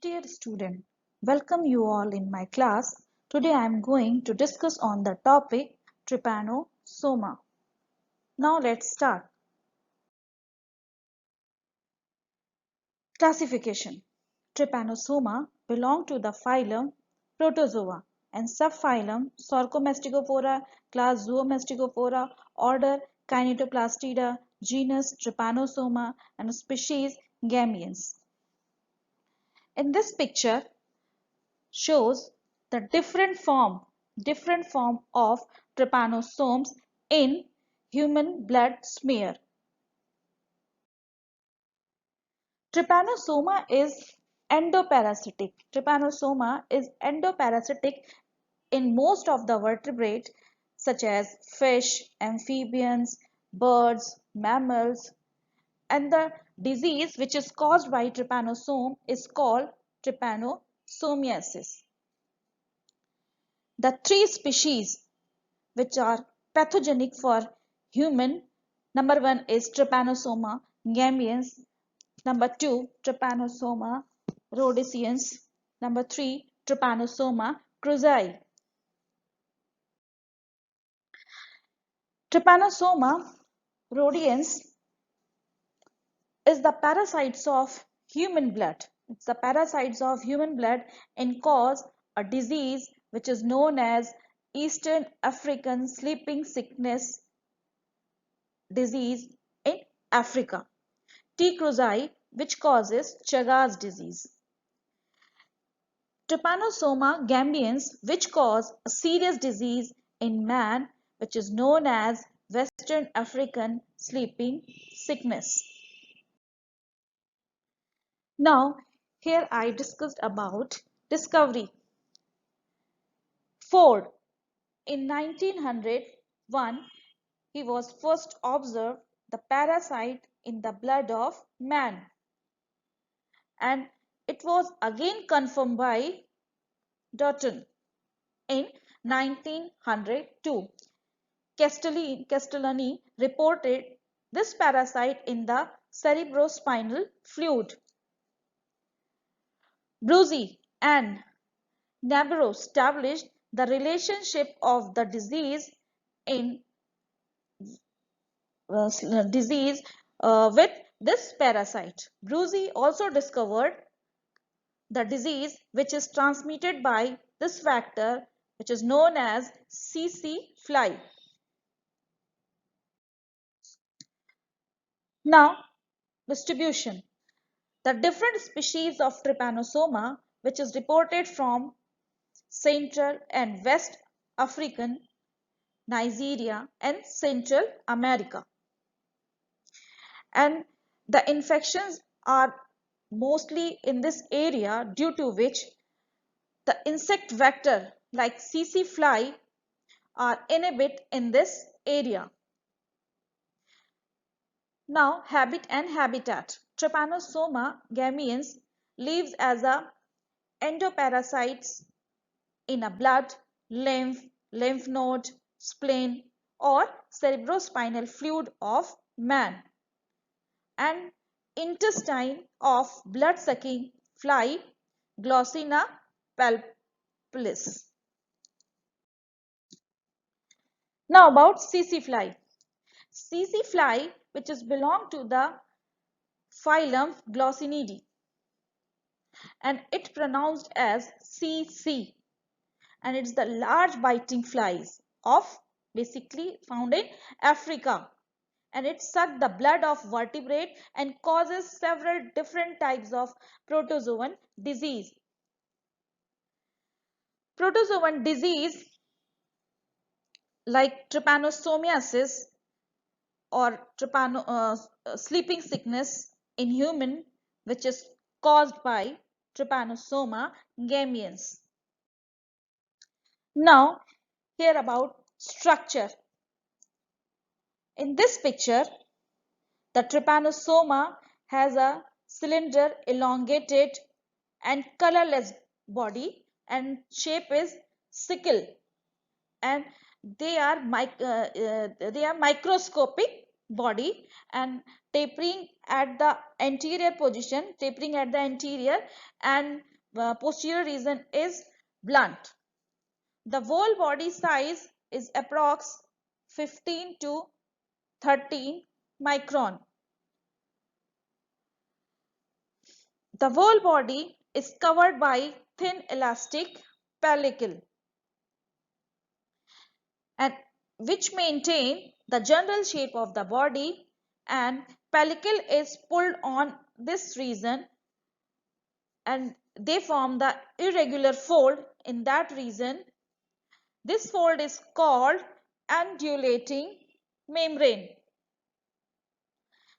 Dear student, welcome you all in my class. Today I am going to discuss on the topic Trypanosoma. Now let's start. Classification. Trypanosoma belong to the phylum Protozoa and subphylum Sarcomestigophora, class Zoomastigophora, order Kinetoplastida, genus Trypanosoma and species Gamians. In this picture shows the different form of trypanosomes in human blood smear. Trypanosoma is endoparasitic. Trypanosoma is endoparasitic in most of the vertebrates such as fish, amphibians, birds, mammals, and the disease which is caused by trypanosome is called trypanosomiasis. The three species which are pathogenic for human, number one is Trypanosoma gamians, number two Trypanosoma rhodesians, number three Trypanosoma cruzi. Trypanosoma rhodesians is the parasites of human blood. It's the parasites of human blood and cause a disease which is known as Eastern African sleeping sickness disease in Africa. T. cruzi, which causes Chagas disease. Trypanosoma gambians, which cause a serious disease in man, which is known as Western African sleeping sickness. Now, here I discussed about discovery. Ford, in 1901, he was first observed the parasite in the blood of man, and it was again confirmed by Doughton in 1902. Castellani reported this parasite in the cerebrospinal fluid. Brucey and Nabarro established the relationship of the disease in with this parasite. Brucey also discovered the disease which is transmitted by this factor, which is known as CC fly. Now, distribution. The different species of Trypanosoma which is reported from Central and West African, Nigeria and Central America. And the infections are mostly in this area, due to which the insect vector like CC fly are inhibit in this area. Now, habit and habitat. Trypanosoma gamians lives as a endoparasites in a blood, lymph node, spleen or cerebrospinal fluid of man, and intestine of blood-sucking fly Glossina palpalis. Now about CC fly. CC fly, which is belong to the phylum Glossinidae, and it pronounced as CC, and it's the large biting flies of basically found in Africa, and it sucks the blood of vertebrate and causes several different types of protozoan disease. Protozoan disease like trypanosomiasis or sleeping sickness in human, which is caused by Trypanosoma gamians. Now, here about structure. In this picture, the Trypanosoma has a cylinder, elongated and colorless body, and shape is sickle, and they are microscopic body and tapering at the anterior position, tapering at the anterior, and posterior region is blunt. The whole body size is approx 15 to 13 micron. The whole body is covered by thin elastic pellicle and which maintain the general shape of the body, and pellicle is pulled on this region and they form the irregular fold in that region. This fold is called undulating membrane.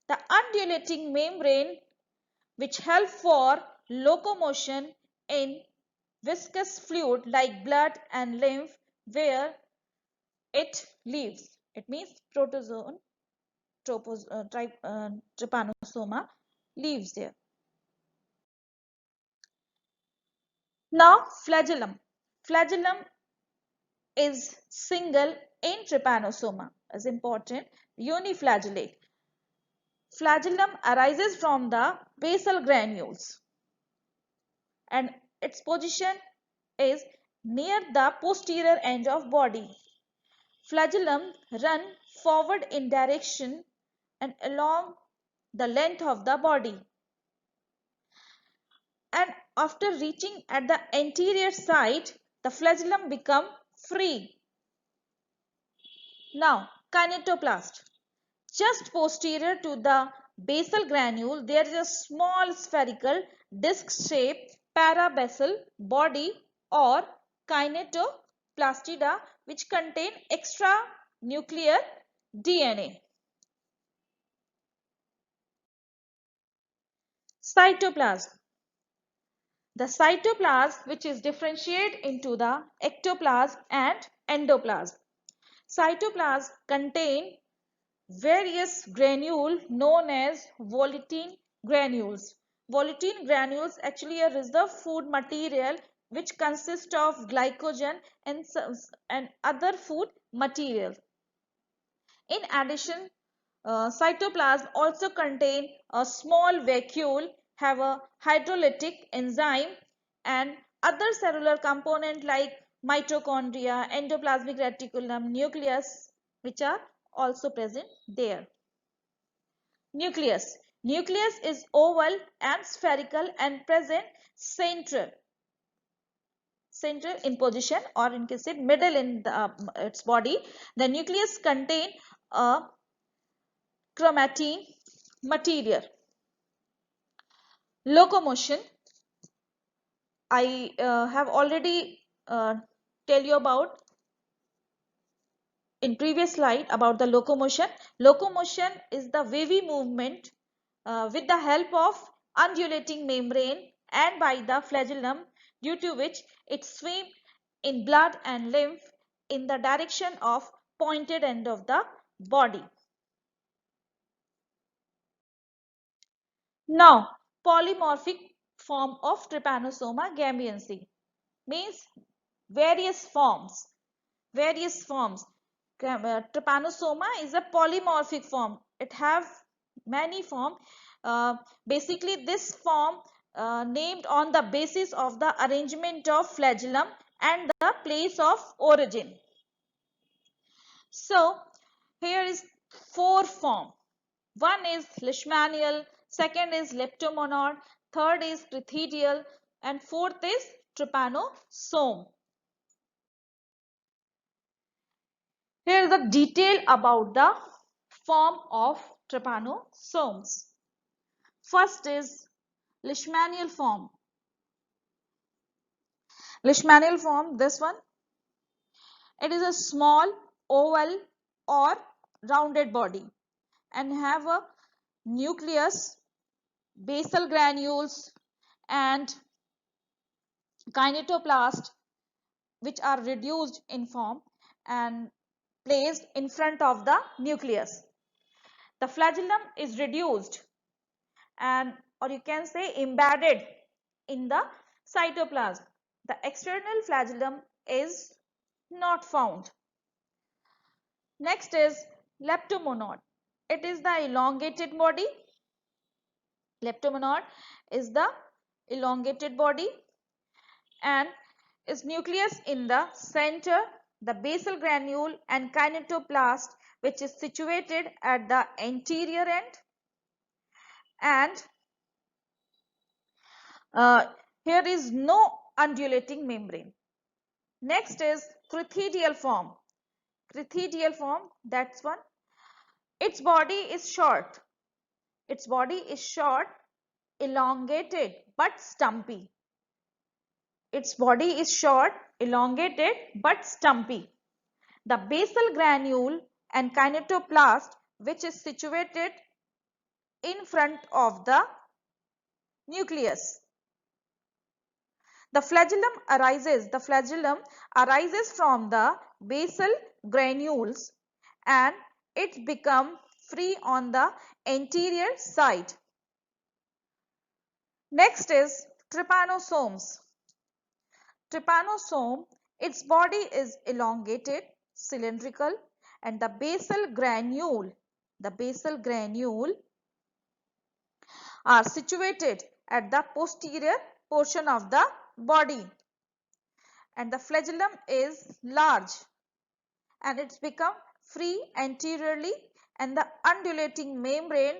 The undulating membrane which help for locomotion in viscous fluid like blood and lymph where it lives. It means protozoan trypanosoma lives there. Now flagellum. Flagellum is single in trypanosoma, is important, uniflagellate. Flagellum arises from the basal granules and its position is near the posterior end of body. Flagellum run forward in direction and along the length of the body. And after reaching at the anterior side, the flagellum become free. Now, kinetoplast. Just posterior to the basal granule, there is a small spherical disc-shaped parabasal body or kinetoplastida which contain extranuclear DNA. Cytoplasm. The cytoplasm which is differentiated into the ectoplasm and endoplasm. Cytoplasm contain various granules known as volutin granules. Volutin granules actually a reserve food material which consists of glycogen and other food material. In addition, cytoplasm also contain a small vacuole, have a hydrolytic enzyme and other cellular component like mitochondria, endoplasmic reticulum, nucleus which are also present there. Nucleus. Nucleus is oval and spherical and present central in position, or in case it middle in its body. The nucleus contain a chromatin material. Locomotion. I have already tell you about in previous slide about the locomotion. Locomotion is the wavy movement with the help of undulating membrane and by the flagellum, due to which it swims in blood and lymph in the direction of pointed end of the body. Now, polymorphic form of Trypanosoma gambiense means various forms. Trypanosoma is a polymorphic form. It have many forms. Basically, this form named on the basis of the arrangement of flagellum and the place of origin. So, here is 4 form. One is leishmanial, second is leptomonad, third is crithedial, and fourth is trypanosome. Here is the detail about the form of trypanosomes. First is leishmanial form. Leishmanial form, this one. It is a small oval or rounded body and have a nucleus, basal granules and kinetoplast which are reduced in form and placed in front of the nucleus. The flagellum is reduced and, or you can say, embedded in the cytoplasm. The external flagellum is not found. Next is leptomonad. it is the elongated body. Leptomenon is the elongated body and its nucleus in the center, the basal granule and kinetoplast which is situated at the anterior end, and uh, here is no undulating membrane. Next is crithidial form. Crithidial form, that's one. Its body is short. Its body is short, elongated but stumpy. Its body is short, elongated but stumpy. The basal granule and kinetoplast which is situated in front of the nucleus. The flagellum arises from the basal granules and it becomes free on the anterior side. Next is trypanosomes. Trypanosome, its body is elongated, cylindrical, and the basal granule are situated at the posterior portion of the body, and the flagellum is large and it's become free anteriorly, and the undulating membrane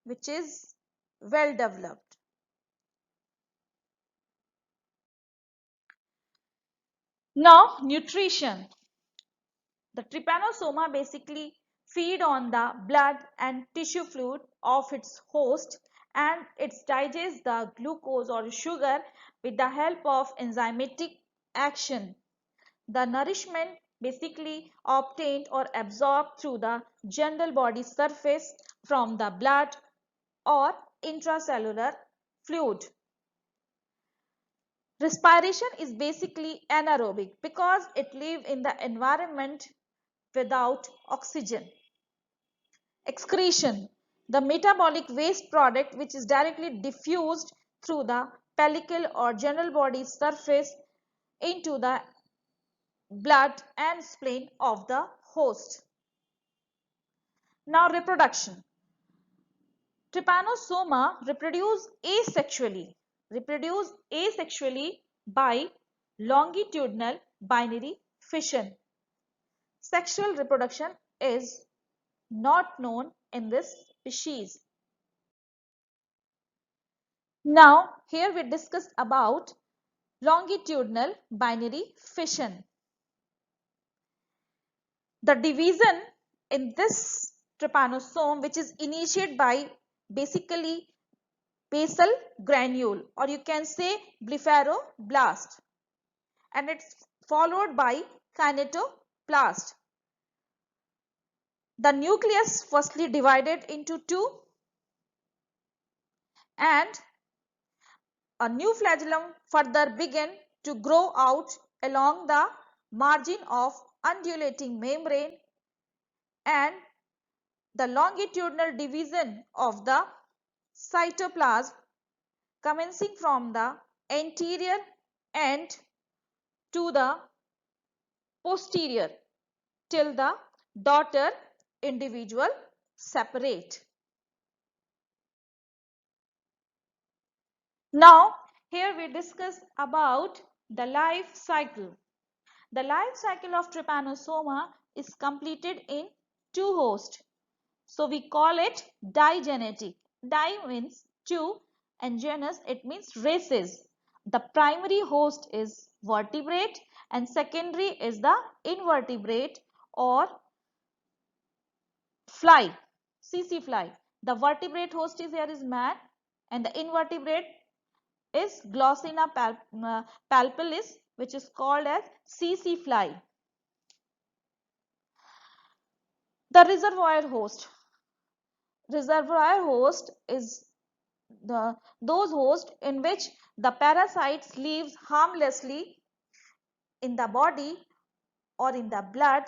which is well developed. Now nutrition. The trypanosoma basically feed on the blood and tissue fluid of its host, and it digests the glucose or sugar with the help of enzymatic action. The nourishment basically obtained or absorbed through the general body surface from the blood or intracellular fluid. Respiration is basically anaerobic because it lives in the environment without oxygen. Excretion, the metabolic waste product which is directly diffused through the pellicle or general body surface into the blood and spleen of the host. Now reproduction. Trypanosoma reproduce asexually by longitudinal binary fission. Sexual reproduction is not known in this species. Now here we discuss about longitudinal binary fission. The division in this trypanosome which is initiated by basically basal granule, or you can say blepharoblast, and it's followed by kinetoplast. The nucleus firstly divided into two, and a new flagellum further began to grow out along the margin of undulating membrane, and the longitudinal division of the cytoplasm commencing from the anterior end to the posterior till the daughter individual separate. Now here we discuss about the life cycle. The life cycle of trypanosoma is completed in two hosts. So we call it digenetic. Di means two and genus it means races. The primary host is vertebrate and secondary is the invertebrate or fly, CC fly. The vertebrate host is here is man and the invertebrate is Glossina palpalis which is called as CC fly. The reservoir host is those hosts in which the parasites lives harmlessly in the body or in the blood,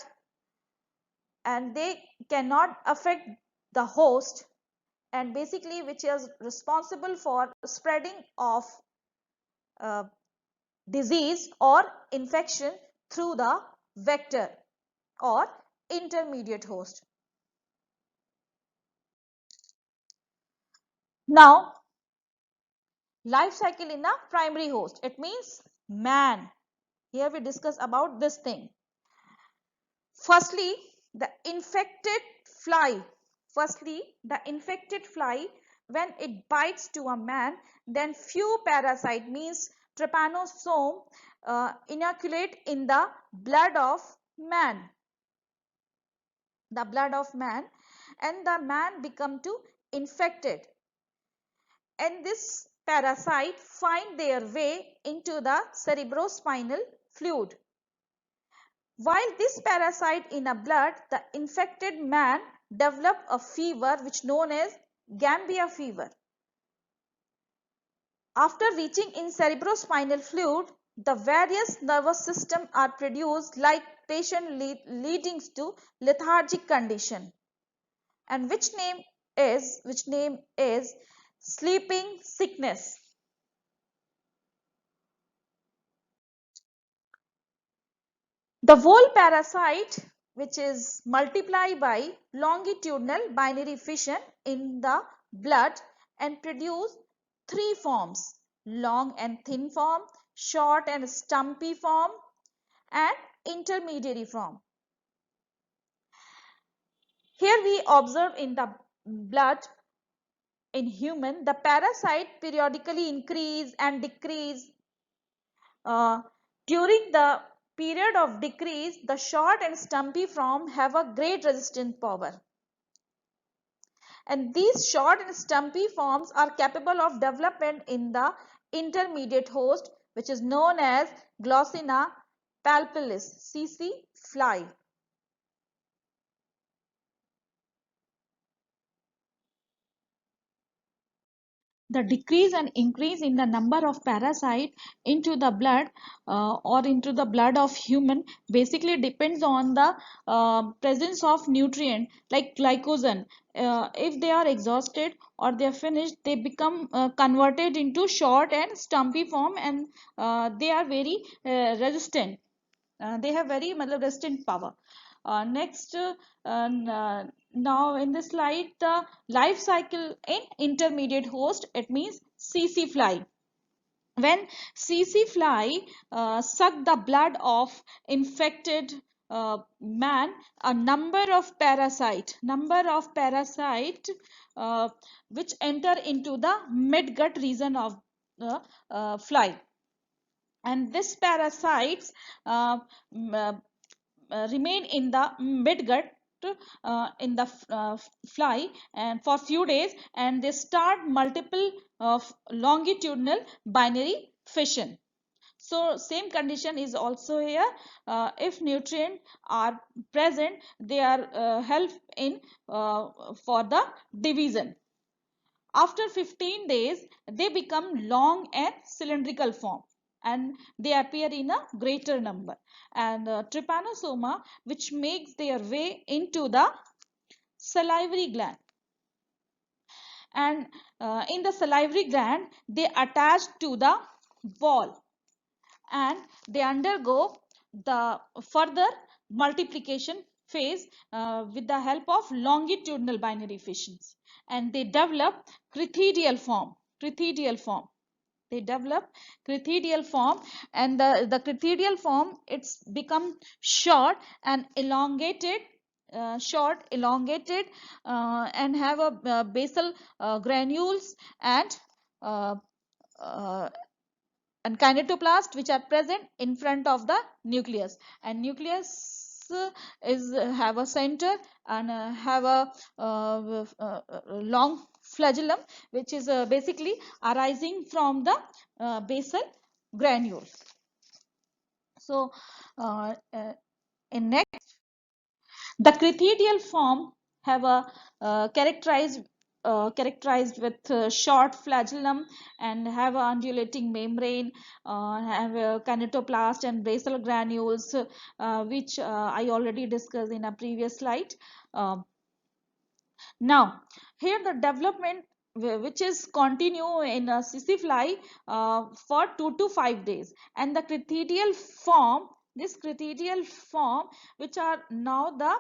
and they cannot affect the host, and basically which is responsible for spreading of uh, disease or infection through the vector or intermediate host. Now, life cycle in the primary host. It means man. Here we discuss about this thing. Firstly, the infected fly. When it bites to a man, then few parasite means trypanosome inoculate in the blood of man. And the man become to infected, and this parasite find their way into the cerebrospinal fluid. While this parasite in a blood, the infected man develop a fever which known as Gambia fever. After reaching in cerebrospinal fluid, the various nervous system are produced like patient leading to lethargic condition, and which name is sleeping sickness. The whole parasite, which is multiply by longitudinal binary fission in the blood and produce three forms: long and thin form, short and stumpy form, and intermediary form. Here we observe in the blood in human, the parasite periodically increase and decrease. During the period of decrease, the short and stumpy form have a great resistance power. And these short and stumpy forms are capable of development in the intermediate host, which is known as Glossina palpalis, CC fly. The decrease and increase in the number of parasite into the blood or into the blood of human basically depends on the presence of nutrient like glycogen. If they are exhausted or they are finished, they become converted into short and stumpy form, and they are very resistant. They have very resistant power. Next, now in this slide, the life cycle in intermediate host, it means CC fly. When CC fly suck the blood of infected man, a number of parasite which enter into the mid-gut region of the fly, and these parasites remain in the midgut in the fly and for few days, and they start multiple longitudinal binary fission. So same condition is also here. If nutrients are present, they are help in for the division. After 15 days, they become long and cylindrical form, and they appear in a greater number. And trypanosoma, which makes their way into the salivary gland. And in the salivary gland, they attach to the wall, and they undergo the further multiplication phase with the help of longitudinal binary fissions, and they develop crithedial form. They develop crithedial form, and the crithedial form, it's become short and elongated, and have a basal granules and uh, uh, kinetoplast which are present in front of the nucleus, and nucleus is have a center and have a long flagellum which is basically arising from the basal granules. So in next, the crithedial form have a characterized with short flagellum and have a undulating membrane, have a kinetoplast and basal granules, which I already discussed in a previous slide. Now, here the development which is continue in a CC fly for 2 to 5 days, and the crithedial form, which are now the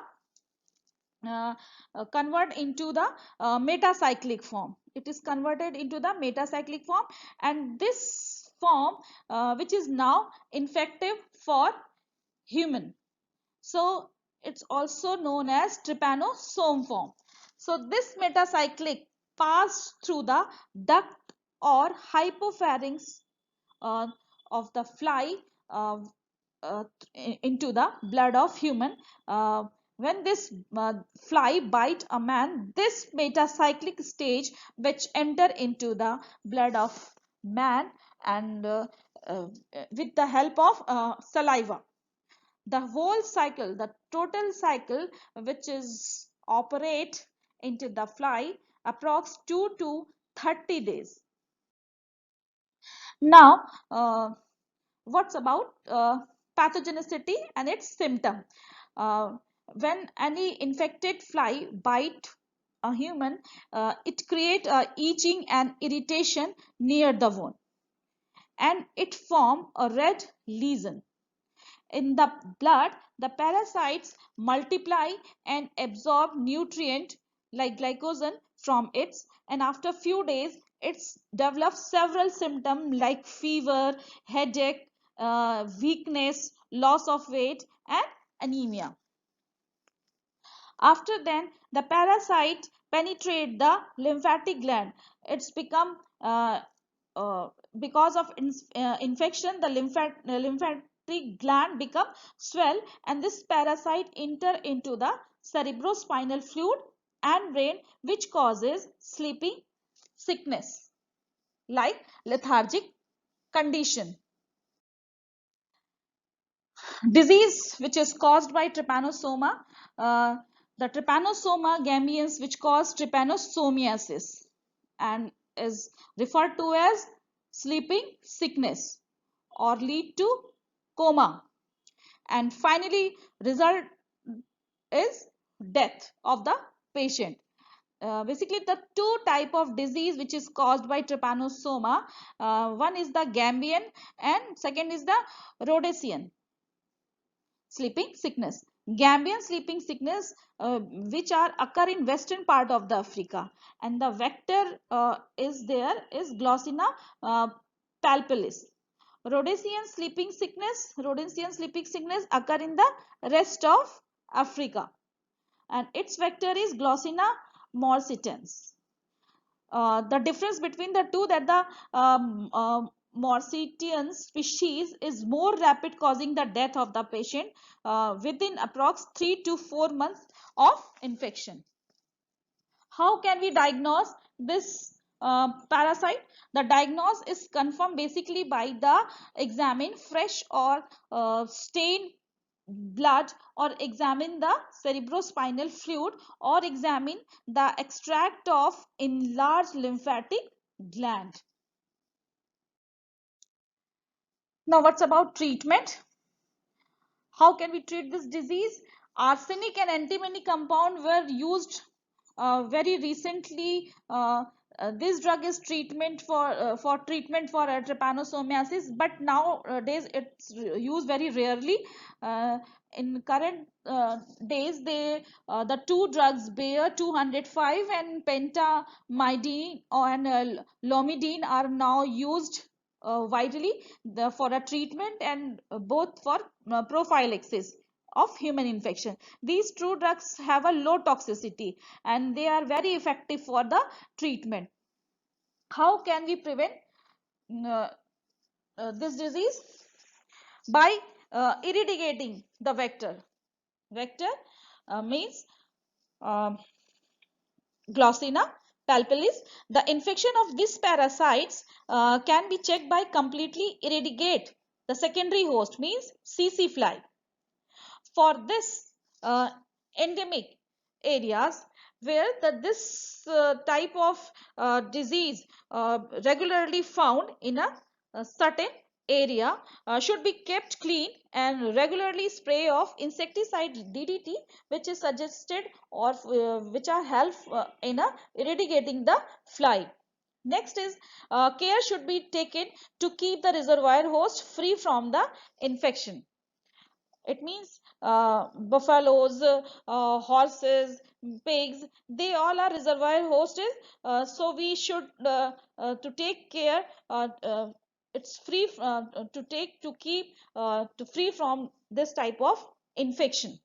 convert into the metacyclic form, it is converted into the metacyclic form, and this form which is now infective for human. So it's also known as trypanosome form. So this metacyclic pass through the duct or hypopharynx uh, of the fly uh, uh, into the blood of human. When this fly bite a man, this metacyclic stage which enter into the blood of man, and uh, with the help of saliva, the whole cycle, the total cycle which is operate into the fly approx 2 to 30 days. Now what's about pathogenicity and its symptom? uh, when any infected fly bite a human, it create itching and irritation near the wound, and it form a red lesion. In the blood, the parasites multiply and absorb nutrient like glycogen from it, and after few days it develops several symptoms like fever, headache, weakness, loss of weight, and anemia. After then, the parasite penetrate the lymphatic gland. It's become because of infection, the lymphatic gland become swell, and this parasite enter into the cerebrospinal fluid and brain, which causes sleeping sickness like lethargic condition. Disease which is caused by trypanosoma, uh, the trypanosoma gambians, which cause trypanosomiasis and is referred to as sleeping sickness or lead to coma, and finally result is death of the patient. Basically the two type of disease which is caused by trypanosoma, one is the gambian and second is the rhodesian sleeping sickness. Gambian sleeping sickness, which are occur in western part of the Africa, and the vector is there is Glossina uh, palpalis. Rhodesian sleeping sickness occur in the rest of Africa, and its vector is Glossina morsitans. The difference between the two, that the Morsitian species is more rapid, causing the death of the patient within approx 3 to 4 months of infection. How can we diagnose this parasite? The diagnosis is confirmed basically by the examine fresh or stained blood, or examine the cerebrospinal fluid, or examine the extract of enlarged lymphatic gland. Now what's about treatment? How can we treat this disease? Arsenic and antimony compound were used very recently. This drug is treatment for treatment for trypanosomiasis, but nowadays it's used very rarely. In current days, the two drugs Bayer 205 and pentamidine and lomidine are now used widely for a treatment, and both for prophylaxis of human infection. These two drugs have a low toxicity and they are very effective for the treatment. How can we prevent uh, this disease? By eradicating the vector. Vector means um, Glossina palpalis. The infection of these parasites can be checked by completely eradicate the secondary host, means CC fly. For this endemic areas where this type of disease regularly found in a certain area, should be kept clean and regularly spray of insecticide DDT, which is suggested, or which are help in eradicating the fly. Next is care should be taken to keep the reservoir host free from the infection. It means buffaloes, horses, pigs, they all are reservoir hosts. So we should to take care. It's free to keep to free from this type of infection.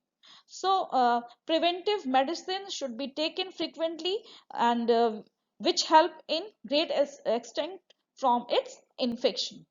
So preventive medicine should be taken frequently, and which help in great extent from its infection.